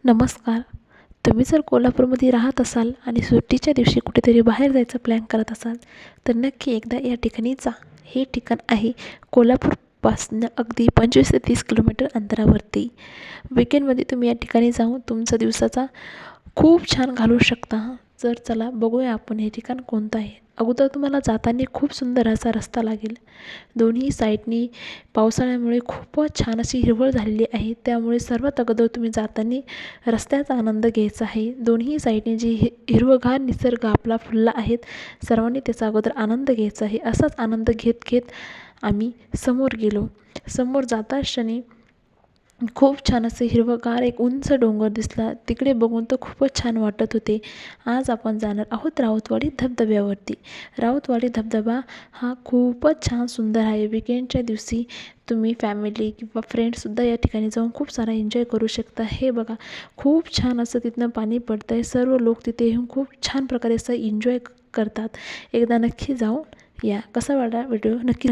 नमस्कार. तुम्ही जर कोल्हापूरमध्ये राहत असाल आणि सुट्टीच्या दिवशी कुठेतरी बाहेर जायचा प्लॅन करत असाल तर नक्की एकदा या ठिकाणी जा. हे ठिकाण आहे कोल्हापूरपासून अगदी 25 ते 30 किलोमीटर अंतरावरती. विकेंडमध्ये तुम्ही या ठिकाणी जाऊन तुमचा दिवसाचा खूप छान घालवू शकता. तर चला बघूया आपण हे ठिकाण कोणतं आहे. अगोदर तुम्हाला जाताना खूप सुंदर असा रस्ता लागेल. दोन्ही साईडनी पावसाळ्यामुळे खूपच छान अशी हिरवळ झालेली आहे. त्यामुळे सर्वात अगोदर तुम्ही जाताना रस्त्याचा आनंद घ्यायचा आहे. दोन्ही साईडने जी हिरवंगार निसर्ग आपला फुलला आहेत, सर्वांनी त्याचा अगोदर आनंद घ्यायचा आहे. असाच आनंद घेत घेत आम्ही समोर गेलो. समोर जाता क्षणी खूप छान असं हिरवंगार एक उंच डोंगर दिसला. तिकडे बघून तर खूपच छान वाटत होते. आज आपण जाणार आहोत राऊतवाडी धबधब्यावरती. राऊतवाडी धबधबा हा खूपच छान सुंदर आहे. विकेंडच्या दिवशी तुम्ही फॅमिली किंवा फ्रेंड्ससुद्धा या ठिकाणी जाऊन खूप सारा एन्जॉय करू शकता. हे बघा, खूप छान असं तिथनं पाणी पडतं आहे. सर्व लोक तिथे येऊन खूप छान प्रकारे असं एन्जॉय करतात. एकदा नक्की जाऊन या. कसा वाटला व्हिडिओ नक्की